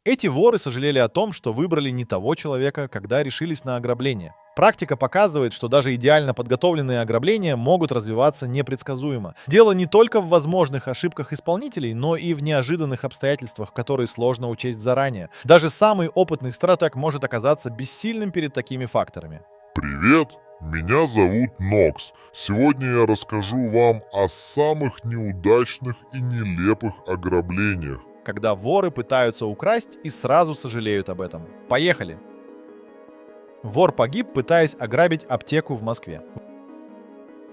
Эти воры сожалели о том, что выбрали не того человека, когда решились на ограбление. Практика показывает, что даже идеально подготовленные ограбления могут развиваться непредсказуемо. Дело не только в возможных ошибках исполнителей, но и в неожиданных обстоятельствах, которые сложно учесть заранее. Даже самый опытный стратег может оказаться бессильным перед такими факторами. Привет, меня зовут Нокс. Сегодня я расскажу вам о самых неудачных и нелепых ограблениях. Когда воры пытаются украсть и сразу сожалеют об этом. Поехали! Вор погиб, пытаясь ограбить аптеку в Москве.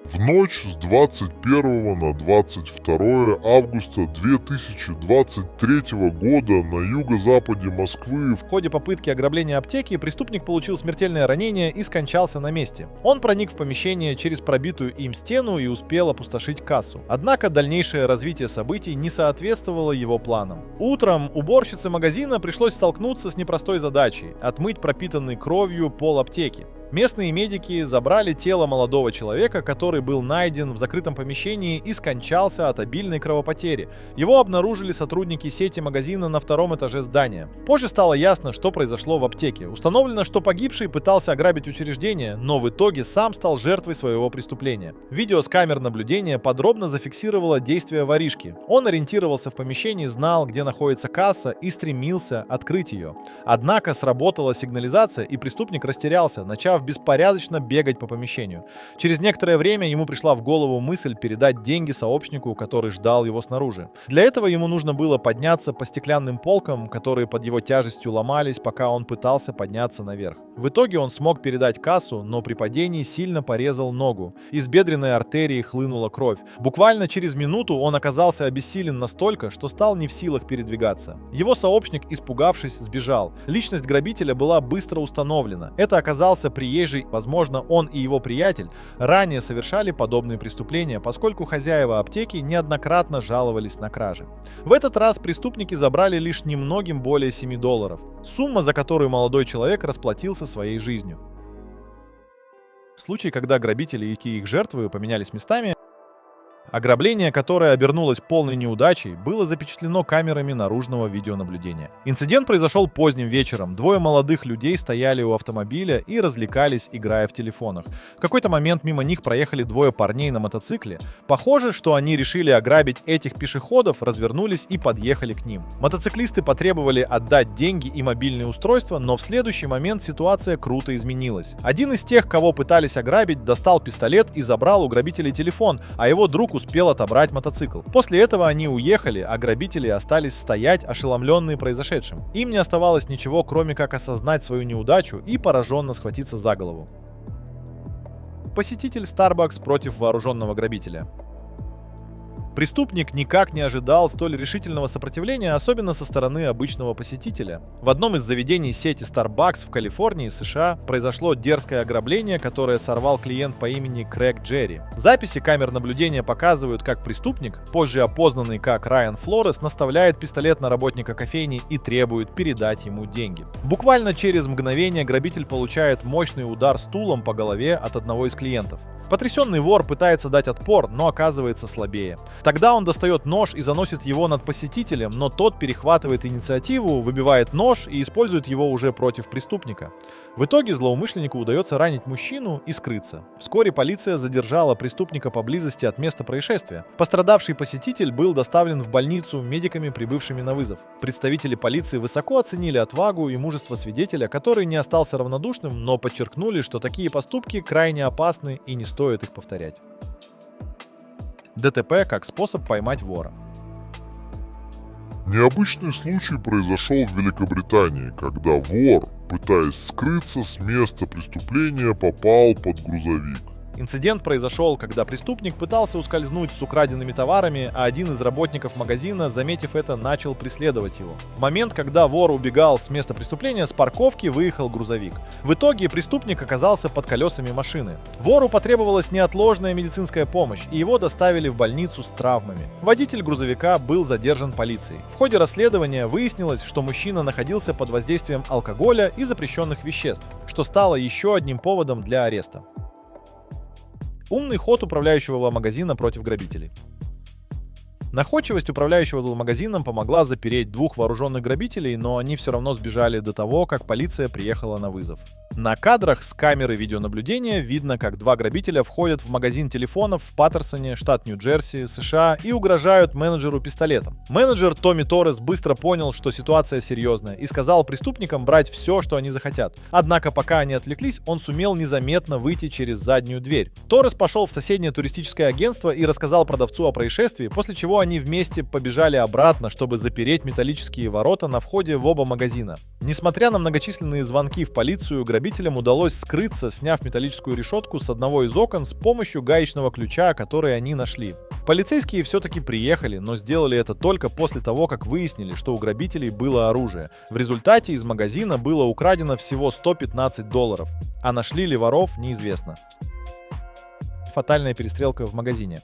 В ночь с 21 на 22 августа 2023 года на юго-западе Москвы В ходе попытки ограбления аптеки преступник получил смертельное ранение и скончался на месте. Он проник в помещение через пробитую им стену и успел опустошить кассу. Однако дальнейшее развитие событий не соответствовало его планам. Утром уборщице магазина пришлось столкнуться с непростой задачей – отмыть пропитанный кровью пол аптеки. Местные медики забрали тело молодого человека, который был найден в закрытом помещении и скончался от обильной кровопотери. Его обнаружили сотрудники сети магазина на втором этаже здания. Позже стало ясно, что произошло в аптеке. Установлено, что погибший пытался ограбить учреждение, но в итоге сам стал жертвой своего преступления. Видео с камер наблюдения подробно зафиксировало действия воришки. Он ориентировался в помещении, знал, где находится касса и стремился открыть ее. Однако сработала сигнализация, и преступник растерялся, начав беспорядочно бегать по помещению. Через некоторое время ему пришла в голову мысль передать деньги сообщнику, который ждал его снаружи. Для этого ему нужно было подняться по стеклянным полкам, которые под его тяжестью ломались, пока он пытался подняться наверх. В итоге он смог передать кассу, но при падении сильно порезал ногу. Из бедренной артерии хлынула кровь. Буквально через минуту он оказался обессилен настолько, что стал не в силах передвигаться. Его сообщник, испугавшись, сбежал. Личность грабителя была быстро установлена. Это оказался приезжий, возможно, он и его приятель ранее совершали подобные преступления, поскольку хозяева аптеки неоднократно жаловались на кражи. В этот раз преступники забрали лишь немногим более $7. Сумма, за которую молодой человек расплатился своей жизнью. Случай, когда грабители и их жертвы поменялись местами. Ограбление, которое обернулось полной неудачей, было запечатлено камерами наружного видеонаблюдения. Инцидент произошел поздним вечером. Двое молодых людей стояли у автомобиля и развлекались, играя в телефонах. В какой-то момент мимо них проехали двое парней на мотоцикле. Похоже, что они решили ограбить этих пешеходов, развернулись и подъехали к ним. Мотоциклисты потребовали отдать деньги и мобильные устройства, но в следующий момент ситуация круто изменилась. Один из тех, кого пытались ограбить, достал пистолет и забрал у грабителей телефон, а его друг успел отобрать мотоцикл. После этого они уехали, а грабители остались стоять, ошеломленные произошедшим. Им не оставалось ничего, кроме как осознать свою неудачу и пораженно схватиться за голову. Посетитель Starbucks против вооруженного грабителя. Преступник никак не ожидал столь решительного сопротивления, особенно со стороны обычного посетителя. В одном из заведений сети Starbucks в Калифорнии, США, произошло дерзкое ограбление, которое сорвал клиент по имени Крэг Джерри. Записи камер наблюдения показывают, как преступник, позже опознанный как Райан Флорес, наставляет пистолет на работника кофейни и требует передать ему деньги. Буквально через мгновение грабитель получает мощный удар стулом по голове от одного из клиентов. Потрясенный вор пытается дать отпор, но оказывается слабее. Тогда он достает нож и заносит его над посетителем, но тот перехватывает инициативу, выбивает нож и использует его уже против преступника. В итоге злоумышленнику удается ранить мужчину и скрыться. Вскоре полиция задержала преступника поблизости от места происшествия. Пострадавший посетитель был доставлен в больницу медиками, прибывшими на вызов. Представители полиции высоко оценили отвагу и мужество свидетеля, который не остался равнодушным, но подчеркнули, что такие поступки крайне опасны и не стоит их повторять. ДТП как способ поймать вора. Необычный случай произошел в Великобритании, когда вор, пытаясь скрыться с места преступления, попал под грузовик. Инцидент произошел, когда преступник пытался ускользнуть с украденными товарами, а один из работников магазина, заметив это, начал преследовать его. В момент, когда вор убегал с места преступления, с парковки выехал грузовик. В итоге преступник оказался под колесами машины. Вору потребовалась неотложная медицинская помощь, и его доставили в больницу с травмами. Водитель грузовика был задержан полицией. В ходе расследования выяснилось, что мужчина находился под воздействием алкоголя и запрещенных веществ, что стало еще одним поводом для ареста. Умный ход управляющего магазина против грабителей. Находчивость управляющего магазином помогла запереть двух вооруженных грабителей, но они все равно сбежали до того, как полиция приехала на вызов. На кадрах с камеры видеонаблюдения видно, как два грабителя входят в магазин телефонов в Паттерсоне, штат Нью-Джерси, США, и угрожают менеджеру пистолетом. Менеджер Томми Торрес быстро понял, что ситуация серьезная, и сказал преступникам брать все, что они захотят. Однако, пока они отвлеклись, он сумел незаметно выйти через заднюю дверь. Торрес пошел в соседнее туристическое агентство и рассказал продавцу о происшествии, после чего они вместе побежали обратно, чтобы запереть металлические ворота на входе в оба магазина. Несмотря на многочисленные звонки в полицию, грабителям удалось скрыться, сняв металлическую решетку с одного из окон с помощью гаечного ключа, который они нашли. Полицейские все-таки приехали, но сделали это только после того, как выяснили, что у грабителей было оружие. В результате из магазина было украдено всего $115, а нашли ли воров, неизвестно. Фатальная перестрелка в магазине.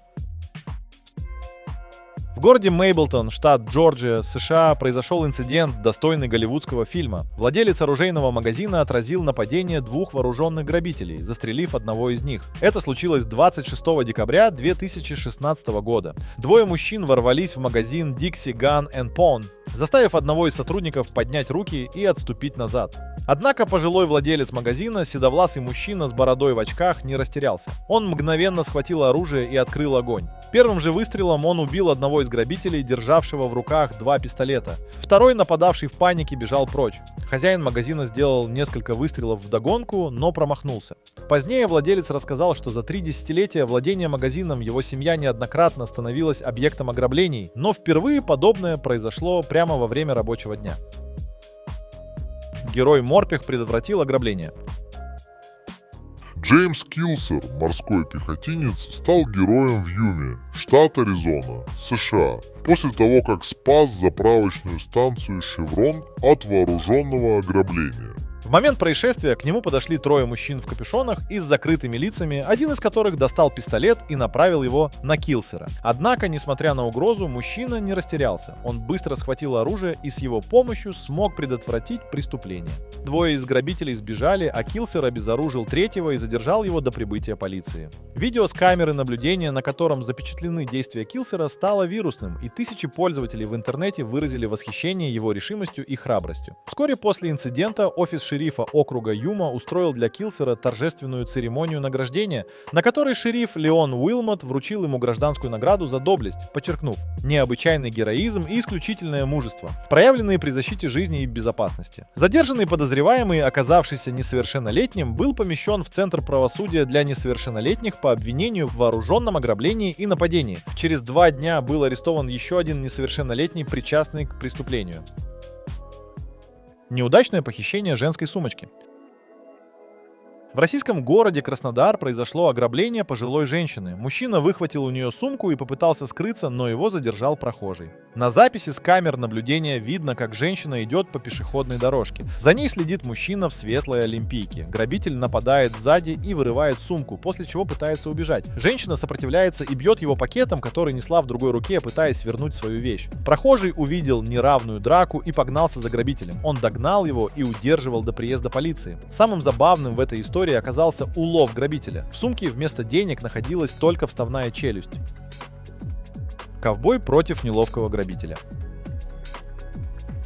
В городе Мейблтон, штат Джорджия, США, произошел инцидент, достойный голливудского фильма. Владелец оружейного магазина отразил нападение двух вооруженных грабителей, застрелив одного из них. Это случилось 26 декабря 2016 года. Двое мужчин ворвались в магазин Dixie Gun and Pawn, заставив одного из сотрудников поднять руки и отступить назад. Однако пожилой владелец магазина, седовласый мужчина с бородой в очках, не растерялся. Он мгновенно схватил оружие и открыл огонь. Первым же выстрелом он убил одного из грабителей, державшего в руках два пистолета. Второй, нападавший в панике, бежал прочь. Хозяин магазина сделал несколько выстрелов вдогонку, но промахнулся. Позднее владелец рассказал, что за 3 десятилетия владения магазином его семья неоднократно становилась объектом ограблений, но впервые подобное произошло прямо во время рабочего дня. Герой Морпех предотвратил ограбление. Джеймс Килсер, морской пехотинец, стал героем в Юме, штат Аризона, США, после того, как спас заправочную станцию «Шеврон» от вооруженного ограбления. В момент происшествия к нему подошли трое мужчин в капюшонах и с закрытыми лицами, один из которых достал пистолет и направил его на Килсера. Однако, несмотря на угрозу, мужчина не растерялся. Он быстро схватил оружие и с его помощью смог предотвратить преступление. Двое из грабителей сбежали, а Килсер обезоружил третьего и задержал его до прибытия полиции. Видео с камеры наблюдения, на котором запечатлены действия Килсера, стало вирусным, и тысячи пользователей в интернете выразили восхищение его решимостью и храбростью. Вскоре после инцидента офис шерифа округа Юма устроил для Килсера торжественную церемонию награждения, на которой шериф Леон Уилмот вручил ему гражданскую награду за доблесть, подчеркнув: необычайный героизм и исключительное мужество, проявленные при защите жизни и безопасности. Задержанный подозреваемый, оказавшийся несовершеннолетним, был помещен в Центр правосудия для несовершеннолетних по обвинению в вооруженном ограблении и нападении. Через 2 дня был арестован еще один несовершеннолетний, причастный к преступлению. Неудачное похищение женской сумочки. В российском городе Краснодар произошло ограбление пожилой женщины. Мужчина выхватил у нее сумку и попытался скрыться, но его задержал прохожий. На записи с камер наблюдения видно, как женщина идет по пешеходной дорожке. За ней следит мужчина в светлой олимпийке. Грабитель нападает сзади и вырывает сумку, после чего пытается убежать. Женщина сопротивляется и бьет его пакетом, который несла в другой руке, пытаясь вернуть свою вещь. Прохожий увидел неравную драку и погнался за грабителем. Он догнал его и удерживал до приезда полиции. Самым забавным в этой истории оказался улов грабителя. В сумке вместо денег находилась только вставная челюсть. Ковбой против неловкого грабителя.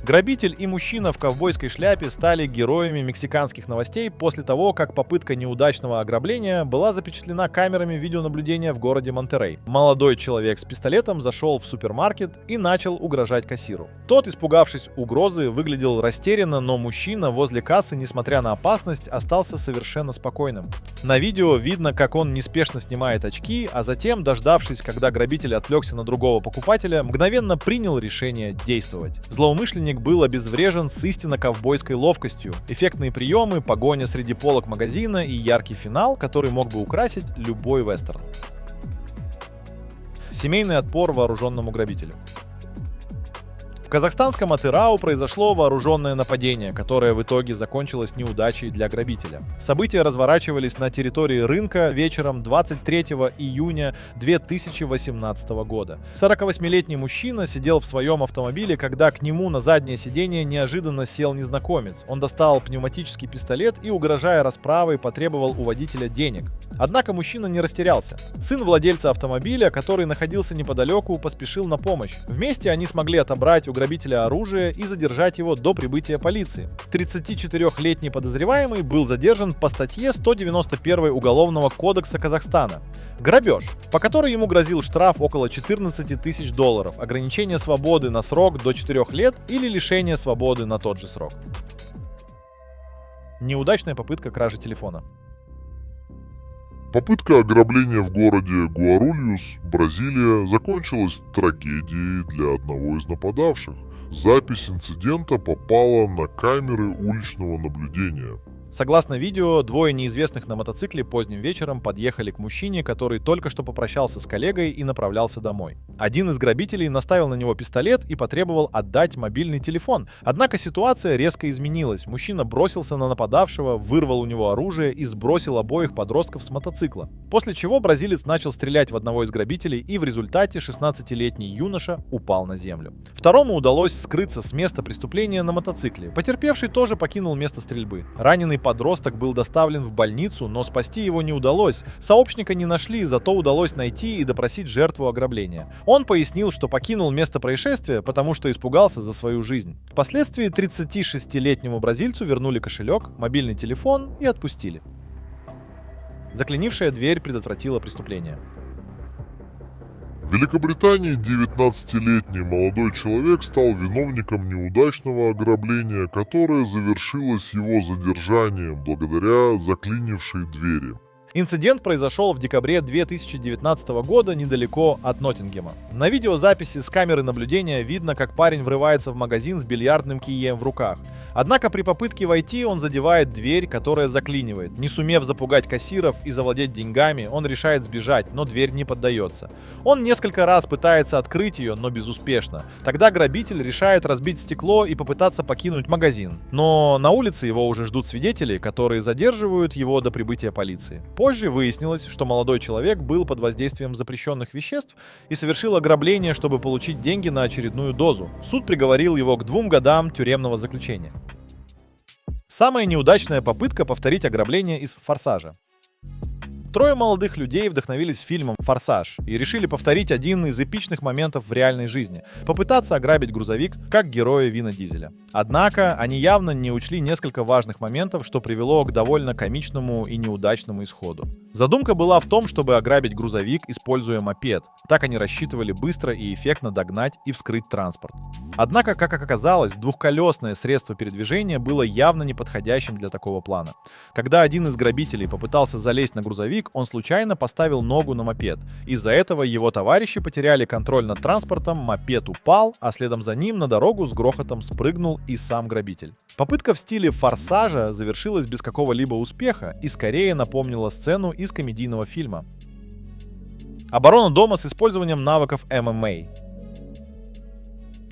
Грабитель и мужчина в ковбойской шляпе стали героями мексиканских новостей после того, как попытка неудачного ограбления была запечатлена камерами видеонаблюдения в городе Монтеррей. Молодой человек с пистолетом зашел в супермаркет и начал угрожать кассиру. Тот, испугавшись угрозы, выглядел растерянно, но мужчина возле кассы, несмотря на опасность, остался совершенно спокойным. На видео видно, как он неспешно снимает очки, а затем, дождавшись, когда грабитель отвлекся на другого покупателя, мгновенно принял решение действовать. Злоумышленник был обезврежен с истинно ковбойской ловкостью. Эффектные приемы, погоня среди полок магазина и яркий финал, который мог бы украсить любой вестерн. Семейный отпор вооруженному грабителю. В казахстанском Атырау произошло вооруженное нападение, которое в итоге закончилось неудачей для грабителя. События разворачивались на территории рынка вечером 23 июня 2018 года. 48-летний мужчина сидел в своем автомобиле, когда к нему на заднее сиденье неожиданно сел незнакомец. Он достал пневматический пистолет и, угрожая расправой, потребовал у водителя денег. Однако мужчина не растерялся. Сын владельца автомобиля, который находился неподалеку, поспешил на помощь. Вместе они смогли отобрать у грабителя оружие и задержать его до прибытия полиции. 34-летний подозреваемый был задержан по статье 191 Уголовного кодекса Казахстана. Грабеж, по которой ему грозил штраф около 14 тысяч долларов, ограничение свободы на срок до 4 лет или лишение свободы на тот же срок. Неудачная попытка кражи телефона. Попытка ограбления в городе Гуарульюс, Бразилия, закончилась трагедией для одного из нападавших. Запись инцидента попала на камеры уличного наблюдения. Согласно видео, двое неизвестных на мотоцикле поздним вечером подъехали к мужчине, который только что попрощался с коллегой и направлялся домой. Один из грабителей наставил на него пистолет и потребовал отдать мобильный телефон. Однако ситуация резко изменилась. Мужчина бросился на нападавшего, вырвал у него оружие и сбросил обоих подростков с мотоцикла. После чего бразилец начал стрелять в одного из грабителей, и в результате 16-летний юноша упал на землю. Второму удалось скрыться с места преступления на мотоцикле. Потерпевший тоже покинул место стрельбы. Раненый подросток был доставлен в больницу, но спасти его не удалось. Сообщника не нашли, зато удалось найти и допросить жертву ограбления. Он пояснил, что покинул место происшествия, потому что испугался за свою жизнь. Впоследствии 36-летнему бразильцу вернули кошелек, мобильный телефон и отпустили. Заклинившая дверь предотвратила преступление. В Великобритании 19-летний молодой человек стал виновником неудачного ограбления, которое завершилось его задержанием благодаря заклинившей двери. Инцидент произошел в декабре 2019 года недалеко от Ноттингема. На видеозаписи с камеры наблюдения видно, как парень врывается в магазин с бильярдным кием в руках. Однако при попытке войти он задевает дверь, которая заклинивает. Не сумев запугать кассиров и завладеть деньгами, он решает сбежать, но дверь не поддается. Он несколько раз пытается открыть ее, но безуспешно. Тогда грабитель решает разбить стекло и попытаться покинуть магазин. Но на улице его уже ждут свидетели, которые задерживают его до прибытия полиции. Позже выяснилось, что молодой человек был под воздействием запрещенных веществ и совершил ограбление, чтобы получить деньги на очередную дозу. Суд приговорил его к 2 годам тюремного заключения. Самая неудачная попытка повторить ограбление из «Форсажа». Трое молодых людей вдохновились фильмом «Форсаж» и решили повторить один из эпичных моментов в реальной жизни – попытаться ограбить грузовик, как герои Вина Дизеля. Однако они явно не учли несколько важных моментов, что привело к довольно комичному и неудачному исходу. Задумка была в том, чтобы ограбить грузовик, используя мопед. Так они рассчитывали быстро и эффектно догнать и вскрыть транспорт. Однако, как оказалось, двухколесное средство передвижения было явно неподходящим для такого плана. Когда один из грабителей попытался залезть на грузовик, он случайно поставил ногу на мопед. Из-за этого его товарищи потеряли контроль над транспортом, мопед упал, а следом за ним на дорогу с грохотом спрыгнул и сам грабитель. Попытка в стиле «Форсажа» завершилась без какого-либо успеха и скорее напомнила сцену из комедийного фильма. Оборона дома с использованием навыков ММА.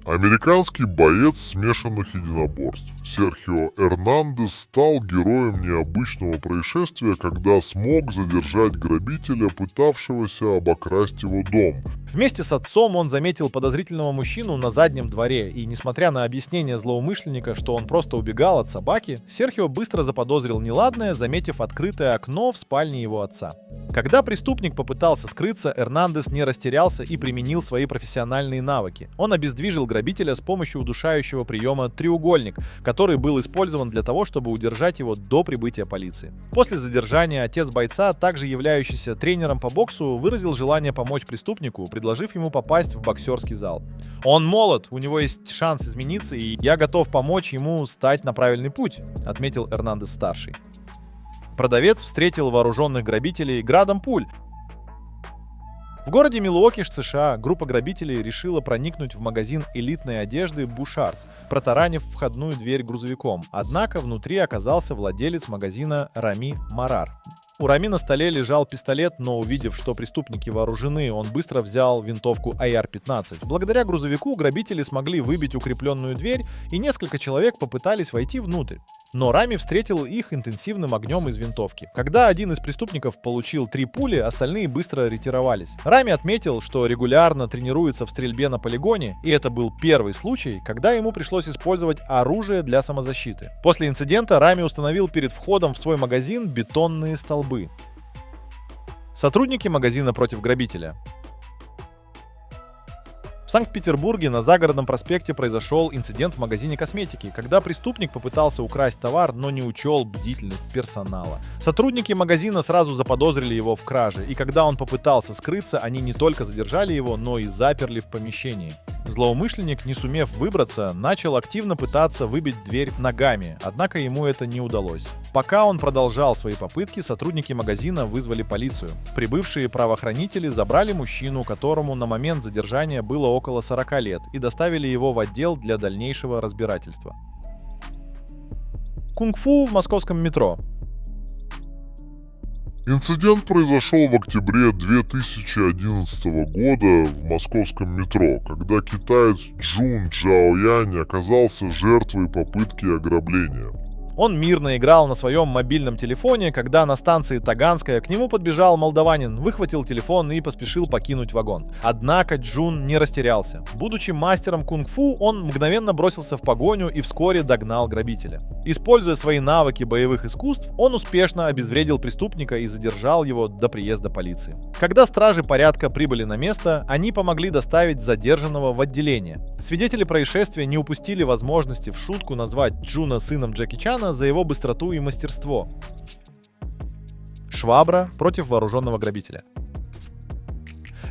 Американский боец смешанных единоборств Серхио Эрнандес стал героем необычного происшествия, когда смог задержать грабителя, пытавшегося обокрасть его дом. Вместе с отцом он заметил подозрительного мужчину на заднем дворе, и несмотря на объяснение злоумышленника, что он просто убегал от собаки, Серхио быстро заподозрил неладное, заметив открытое окно в спальне его отца. Когда преступник попытался скрыться, Эрнандес не растерялся и применил свои профессиональные навыки. Он обездвижил грабителя с помощью удушающего приема «треугольник», который был использован для того, чтобы удержать его до прибытия полиции. После задержания отец бойца, также являющийся тренером по боксу, выразил желание помочь преступнику, предложив ему попасть в боксерский зал. «Он молод, у него есть шанс измениться, и я готов помочь ему стать на правильный путь», отметил Эрнандес-старший. Продавец встретил вооруженных грабителей градом пуль. В городе Милуоки, США, группа грабителей решила проникнуть в магазин элитной одежды Bouchard's, протаранив входную дверь грузовиком. Однако внутри оказался владелец магазина Рами Марар. У Рами на столе лежал пистолет, но увидев, что преступники вооружены, он быстро взял винтовку AR-15. Благодаря грузовику грабители смогли выбить укрепленную дверь, и несколько человек попытались войти внутрь. Но Рами встретил их интенсивным огнем из винтовки. Когда один из преступников получил 3 пули, остальные быстро ретировались. Рами отметил, что регулярно тренируется в стрельбе на полигоне, и это был первый случай, когда ему пришлось использовать оружие для самозащиты. После инцидента Рами установил перед входом в свой магазин бетонные столбы. Сотрудники магазина против грабителя. В Санкт-Петербурге на Загородном проспекте произошел инцидент в магазине косметики, когда преступник попытался украсть товар, но не учел бдительность персонала. Сотрудники магазина сразу заподозрили его в краже, и когда он попытался скрыться, они не только задержали его, но и заперли в помещении. Злоумышленник, не сумев выбраться, начал активно пытаться выбить дверь ногами, однако ему это не удалось. Пока он продолжал свои попытки, сотрудники магазина вызвали полицию. Прибывшие правоохранители забрали мужчину, которому на момент задержания было около 40 лет, и доставили его в отдел для дальнейшего разбирательства. Кунг-фу в московском метро. Инцидент произошел в октябре 2011 года в московском метро, когда китаец Джун Чжаоянь оказался жертвой попытки ограбления. Он мирно играл на своем мобильном телефоне, когда на станции Таганская к нему подбежал молдаванин, выхватил телефон и поспешил покинуть вагон. Однако Джун не растерялся. Будучи мастером кунг-фу, он мгновенно бросился в погоню и вскоре догнал грабителя. Используя свои навыки боевых искусств, он успешно обезвредил преступника и задержал его до приезда полиции. Когда стражи порядка прибыли на место, они помогли доставить задержанного в отделение. Свидетели происшествия не упустили возможности в шутку назвать Джуна сыном Джеки Чана за его быстроту и мастерство. Швабра против вооруженного грабителя.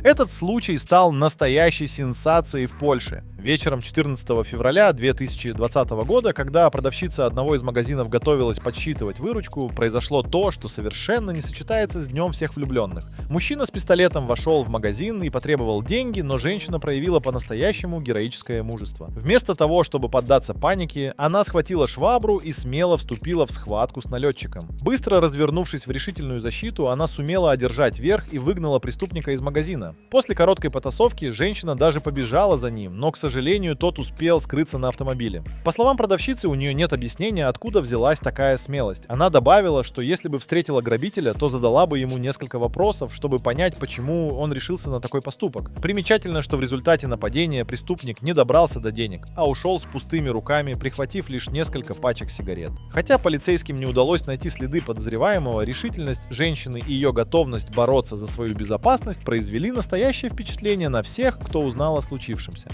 Этот случай стал настоящей сенсацией в Польше. Вечером 14 февраля 2020 года, когда продавщица одного из магазинов готовилась подсчитывать выручку, произошло то, что совершенно не сочетается с Днем всех влюбленных. Мужчина с пистолетом вошел в магазин и потребовал деньги, но женщина проявила по-настоящему героическое мужество. Вместо того, чтобы поддаться панике, она схватила швабру и смело вступила в схватку с налетчиком. Быстро развернувшись в решительную защиту, она сумела одержать верх и выгнала преступника из магазина. После короткой потасовки женщина даже побежала за ним, но, к сожалению, тот успел скрыться на автомобиле. По словам продавщицы, у нее нет объяснения, откуда взялась такая смелость. Она добавила, что если бы встретила грабителя, то задала бы ему несколько вопросов, чтобы понять, почему он решился на такой поступок. Примечательно, что в результате нападения преступник не добрался до денег, а ушел с пустыми руками, прихватив лишь несколько пачек сигарет. Хотя полицейским не удалось найти следы подозреваемого, решительность женщины и ее готовность бороться за свою безопасность произвели настоящее впечатление на всех, кто узнал о случившемся.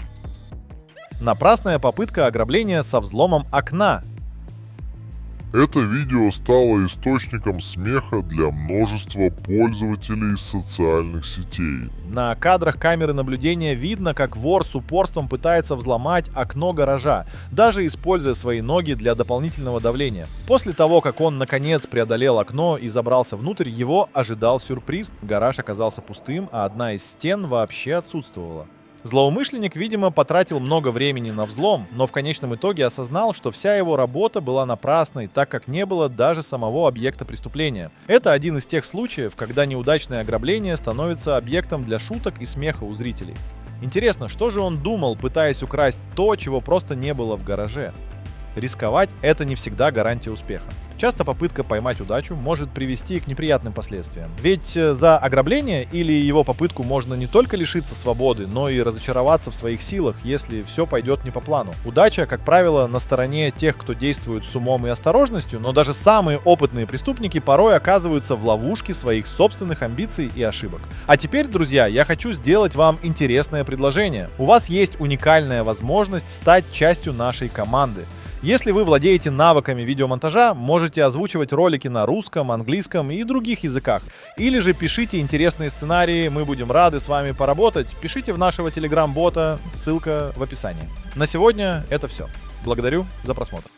Напрасная попытка ограбления со взломом окна. Это видео стало источником смеха для множества пользователей социальных сетей. На кадрах камеры наблюдения видно, как вор с упорством пытается взломать окно гаража, даже используя свои ноги для дополнительного давления. После того, как он наконец преодолел окно и забрался внутрь, его ожидал сюрприз. Гараж оказался пустым, а одна из стен вообще отсутствовала. Злоумышленник, видимо, потратил много времени на взлом, но в конечном итоге осознал, что вся его работа была напрасной, так как не было даже самого объекта преступления. Это один из тех случаев, когда неудачное ограбление становится объектом для шуток и смеха у зрителей. Интересно, что же он думал, пытаясь украсть то, чего просто не было в гараже? Рисковать – это не всегда гарантия успеха. Часто попытка поймать удачу может привести к неприятным последствиям. Ведь за ограбление или его попытку можно не только лишиться свободы, но и разочароваться в своих силах, если все пойдет не по плану. Удача, как правило, на стороне тех, кто действует с умом и осторожностью, но даже самые опытные преступники порой оказываются в ловушке своих собственных амбиций и ошибок. А теперь, друзья, я хочу сделать вам интересное предложение. У вас есть уникальная возможность стать частью нашей команды. Если вы владеете навыками видеомонтажа, можете озвучивать ролики на русском, английском и других языках. Или же пишите интересные сценарии, мы будем рады с вами поработать. Пишите в нашего телеграм-бота, ссылка в описании. На сегодня это все. Благодарю за просмотр.